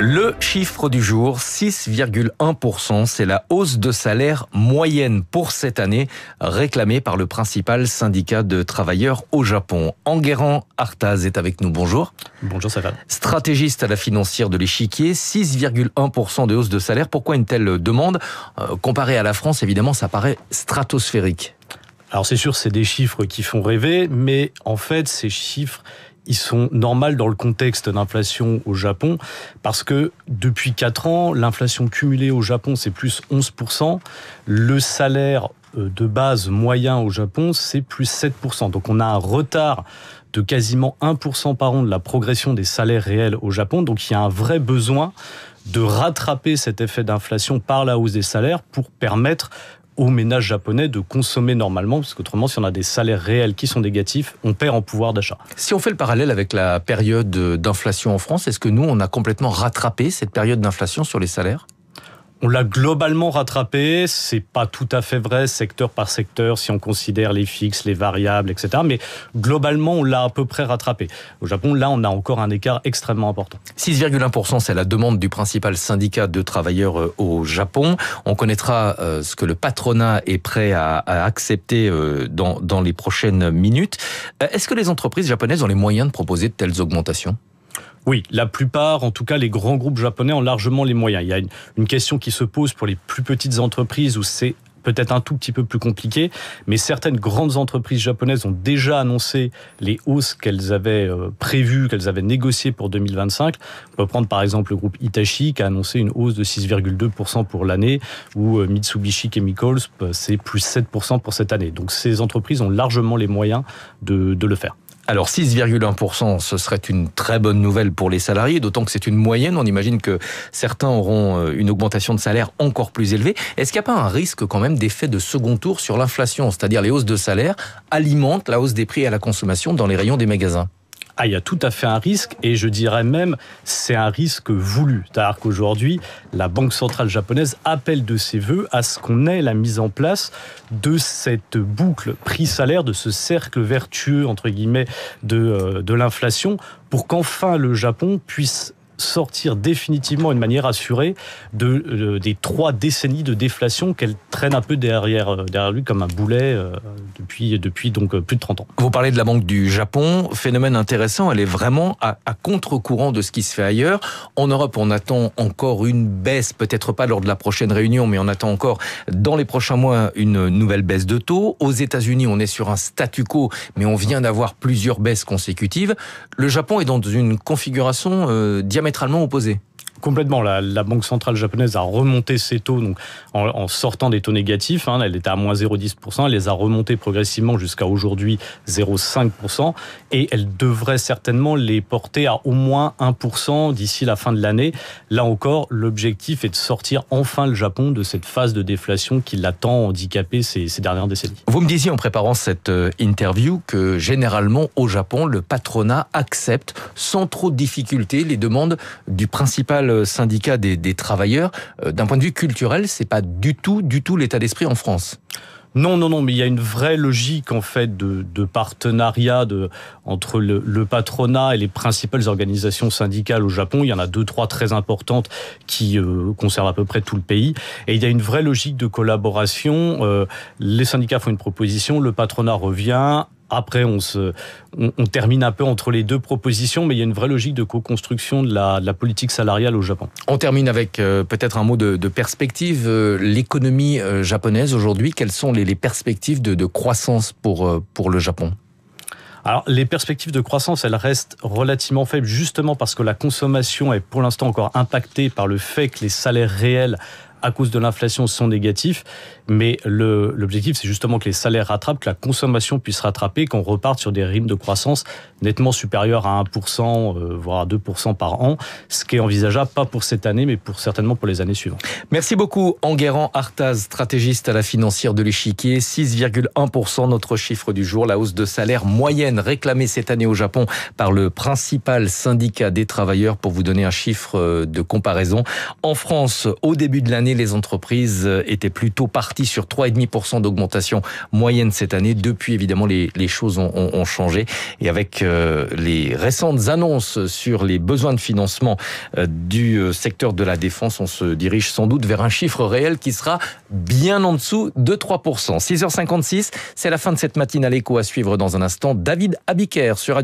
Le chiffre du jour, 6,1%, c'est la hausse de salaire moyenne pour cette année, réclamée par le principal syndicat de travailleurs au Japon. Enguerrand Artaz est avec nous, bonjour. Bonjour Safran. Stratégiste à la financière de l'échiquier, 6,1% de hausse de salaire. Pourquoi une telle demande ? Comparé à la France, évidemment, ça paraît stratosphérique. Alors c'est sûr, c'est des chiffres qui font rêver, mais en fait, ces chiffres, ils sont normaux dans le contexte d'inflation au Japon, parce que depuis 4 ans, l'inflation cumulée au Japon, c'est plus 11%. Le salaire de base moyen au Japon, c'est plus 7%. Donc on a un retard de quasiment 1% par an de la progression des salaires réels au Japon. Donc il y a un vrai besoin de rattraper cet effet d'inflation par la hausse des salaires pour permettre aux ménages japonais de consommer normalement, parce qu'autrement, si on a des salaires réels qui sont négatifs, on perd en pouvoir d'achat. Si on fait le parallèle avec la période d'inflation en France, est-ce que nous, on a complètement rattrapé cette période d'inflation sur les salaires ? On l'a globalement rattrapé, c'est pas tout à fait vrai secteur par secteur si on considère les fixes, les variables, etc. Mais globalement, on l'a à peu près rattrapé. Au Japon, là, on a encore un écart extrêmement important. 6,1%, c'est la demande du principal syndicat de travailleurs au Japon. On connaîtra ce que le patronat est prêt à accepter dans les prochaines minutes. Est-ce que les entreprises japonaises ont les moyens de proposer de telles augmentations ? Oui, la plupart, en tout cas les grands groupes japonais ont largement les moyens. Il y a une question qui se pose pour les plus petites entreprises où c'est peut-être un tout petit peu plus compliqué, mais certaines grandes entreprises japonaises ont déjà annoncé les hausses qu'elles avaient prévues, qu'elles avaient négociées pour 2025. On peut prendre par exemple le groupe Hitachi qui a annoncé une hausse de 6,2% pour l'année, ou Mitsubishi Chemicals, c'est plus 7% pour cette année. Donc ces entreprises ont largement les moyens de le faire. Alors 6,1%, ce serait une très bonne nouvelle pour les salariés, d'autant que c'est une moyenne. On imagine que certains auront une augmentation de salaire encore plus élevée. Est-ce qu'il n'y a pas un risque quand même d'effet de second tour sur l'inflation ? C'est-à-dire les hausses de salaire alimentent la hausse des prix à la consommation dans les rayons des magasins ? Ah, il y a tout à fait un risque, et je dirais même c'est un risque voulu. C'est-à-dire qu'aujourd'hui, la Banque centrale japonaise appelle de ses vœux à ce qu'on ait la mise en place de cette boucle prix-salaire, de ce cercle vertueux, entre guillemets, de l'inflation, pour qu'enfin le Japon puisse sortir définitivement de manière assurée des 3 décennies de déflation qu'elle traîne un peu derrière lui comme un boulet depuis donc plus de 30 ans. Vous parlez de la Banque du Japon, phénomène intéressant, elle est vraiment à contre-courant de ce qui se fait ailleurs. En Europe, on attend encore une baisse, peut-être pas lors de la prochaine réunion, mais on attend encore dans les prochains mois une nouvelle baisse de taux. Aux États-Unis, on est sur un statu quo, mais on vient d'avoir plusieurs baisses consécutives. Le Japon est dans une configuration diamétralement opposée. Complètement. La Banque centrale japonaise a remonté ses taux donc, en sortant des taux négatifs. Elle était à moins 0,10%. Elle les a remontés progressivement jusqu'à aujourd'hui 0,5%. Et elle devrait certainement les porter à au moins 1% d'ici la fin de l'année. Là encore, l'objectif est de sortir enfin le Japon de cette phase de déflation qui l'a tant handicapé ces dernières décennies. Vous me disiez en préparant cette interview que généralement au Japon, le patronat accepte sans trop de difficultés les demandes du principal syndicat des travailleurs. D'un point de vue culturel, c'est pas du tout l'état d'esprit en France. Non, mais il y a une vraie logique en fait de partenariat entre le patronat et les principales organisations syndicales au Japon. Il y en a 2-3 très importantes qui conservent à peu près tout le pays. Et il y a une vraie logique de collaboration. Les syndicats font une proposition, le patronat revient. Après, on termine un peu entre les deux propositions, mais il y a une vraie logique de co-construction de la politique salariale au Japon. On termine avec peut-être un mot de perspective. L'économie japonaise aujourd'hui, quelles sont les perspectives de croissance pour le Japon ? Alors, les perspectives de croissance, elles restent relativement faibles, justement parce que la consommation est pour l'instant encore impactée par le fait que les salaires réels à cause de l'inflation sont négatifs, mais l'objectif c'est justement que les salaires rattrapent, que la consommation puisse rattraper, qu'on reparte sur des rythmes de croissance nettement supérieurs à 1%, voire à 2% par an, ce qui est envisageable pas pour cette année, mais certainement pour les années suivantes. Merci beaucoup Enguerrand Artaz, stratégiste à la financière de l'échiquier. 6,1% notre chiffre du jour, la hausse de salaire moyenne réclamée cette année au Japon par le principal syndicat des travailleurs. Pour vous donner un chiffre de comparaison, en France, au début de l'année, l'année, les entreprises étaient plutôt parties sur 3,5% d'augmentation moyenne cette année. Depuis, évidemment, les choses ont changé. Et avec les récentes annonces sur les besoins de financement du secteur de la défense, on se dirige sans doute vers un chiffre réel qui sera bien en dessous de 3%. 6h56, c'est la fin de cette matinale écho à suivre dans un instant. David Abiker sur Radio